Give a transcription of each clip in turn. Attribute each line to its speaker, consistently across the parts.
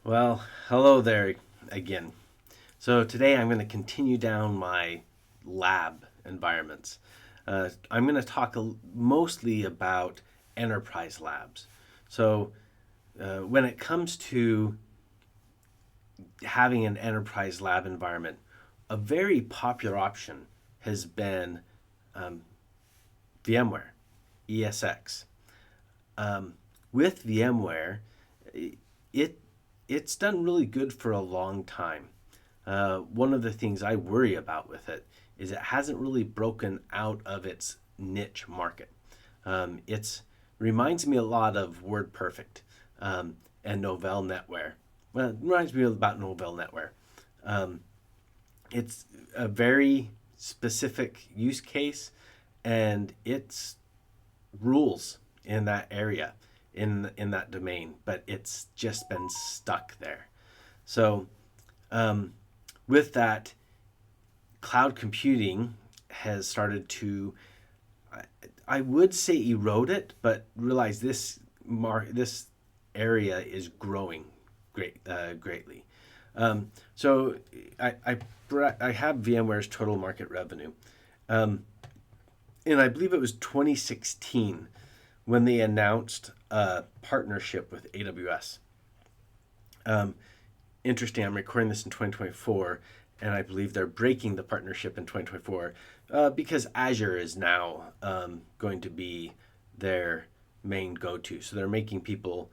Speaker 1: Well, hello there again. So today I'm going to continue down my lab environments. I'm going to talk mostly about enterprise labs. So when it comes to having an enterprise lab environment, a very popular option has been um, VMware ESX. With VMware, it it's done really good for a long time. One of the things I worry about with it is it hasn't really broken out of its niche market. It's reminds me a lot of WordPerfect and Novell Netware. Well, it reminds me about Novell Netware. Um, it's a very specific use case, and it's rules in that area, in that domain, but it's just been stuck there. So um, with that, cloud computing has started to, I would say, erode it, but realize this area is growing greatly. So I have VMware's total market revenue, um, and I believe it was 2016 when they announced a partnership with AWS. Um, Interesting. I'm recording this in 2024, and I believe they're breaking the partnership in 2024 because Azure is now going to be their main go-to. So they're making people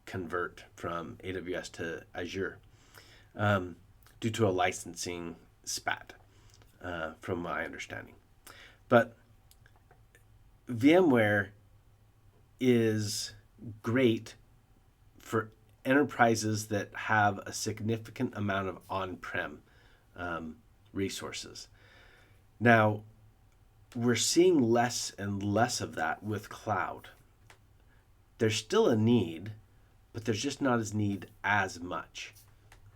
Speaker 1: convert from AWS to Azure um, due to a licensing spat, from my understanding. But VMware is great for enterprises that have a significant amount of on-prem resources. Now, we're seeing less and less of that with cloud. There's still a need, but there's just not as need as much.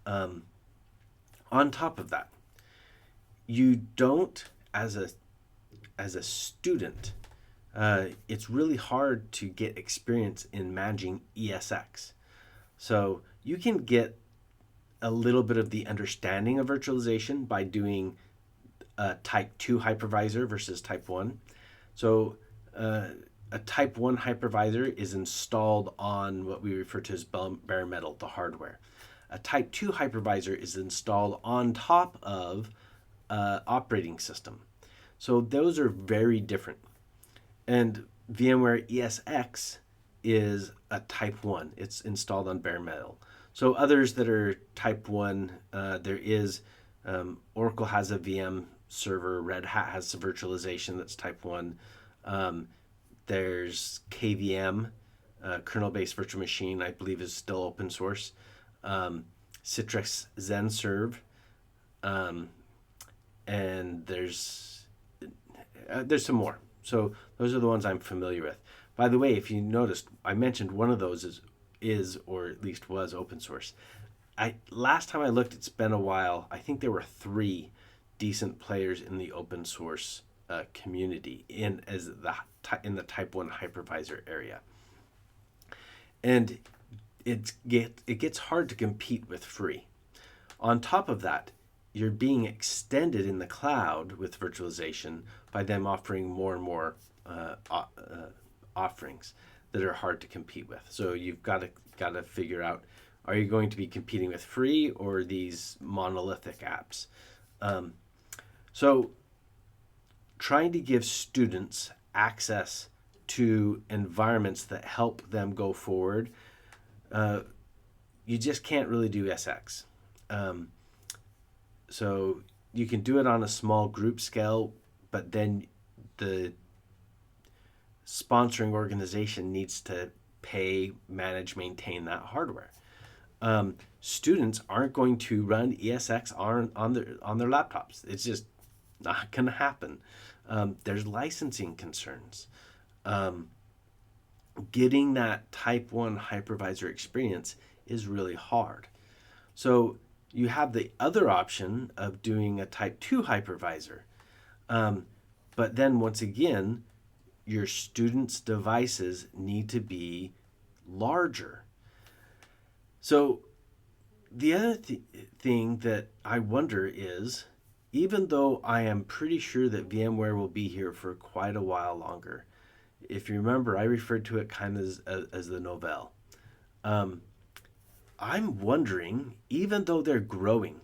Speaker 1: Um, on top of that, you don't as a student. It's really hard to get experience in managing ESX. So you can get a little bit of the understanding of virtualization by doing a type 2 hypervisor versus type 1. So a type 1 hypervisor is installed on what we refer to as bare metal, the hardware. A type 2 hypervisor is installed on top of operating system. So those are very different. And VMware ESX is a type 1. It's installed on bare metal. So others that are type 1, there is Oracle has a VM server, Red Hat has some virtualization that's type 1. Um, there's KVM, kernel based virtual machine, I believe is still open source. Citrix XenServe, um, and there's some more. So those are the ones I'm familiar with. By the way, if you noticed, I mentioned one of those is or at least was open source. I last time I looked, it's been a while. I think there were three decent players in the open source community in the Type 1 hypervisor area, and it gets hard to compete with free. On top of that, you're being extended in the cloud with virtualization by them offering more and more offerings that are hard to compete with. So you've got to figure out: are you going to be competing with free or these monolithic apps? Um, so trying to give students access to environments that help them go forward, uh, you just can't really do SX. Um, So you can do it on a small group scale, but then the sponsoring organization needs to pay, manage, maintain that hardware. Students aren't going to run ESX on their laptops. It's just not going to happen. There's licensing concerns. Um, Getting that Type 1 hypervisor experience is really hard. So you have the other option of doing a Type 2 hypervisor. Um, but then once again, your students' devices need to be larger. So The other thing that I wonder is, even though I am pretty sure that VMware will be here for quite a while longer, if you remember, I referred to it kind of as the Novell. Um, I'm wondering, even though they're growing,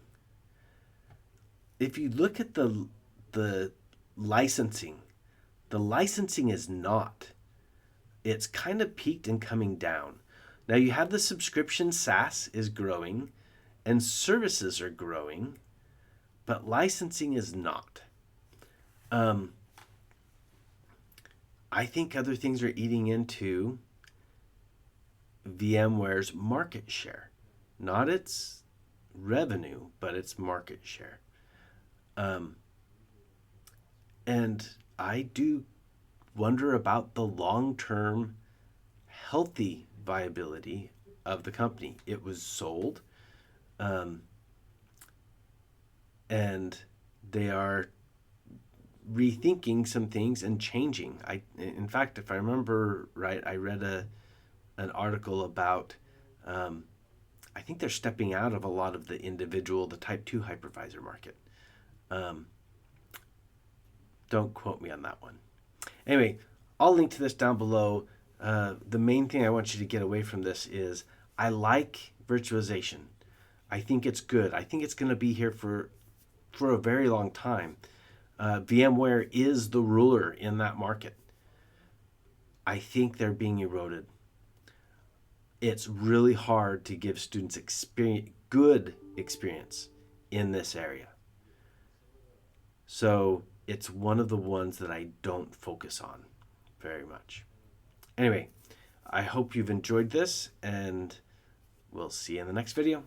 Speaker 1: if you look at the licensing, the licensing is not. It's kind of peaked and coming down. Now you have the subscription SaaS is growing, and services are growing, but licensing is not. Um, I think other things are eating into VMware's market share, not its revenue, but its market share. Um, and I do wonder about the long term healthy viability of the company. It was sold, um, and they are rethinking some things and changing. In fact, if I remember right, I read an article about. I think they're stepping out of a lot of the Type 2 hypervisor market. Um, don't quote me on that one. Anyway, I'll link to this down below. The main thing I want you to get away from this is I like virtualization. I think it's good. I think it's going to be here for a very long time. VMware is the ruler in that market. I think they're being eroded. It's really hard to give students good experience in this area. So it's one of the ones that I don't focus on very much. Anyway, I hope you've enjoyed this, and we'll see you in the next video.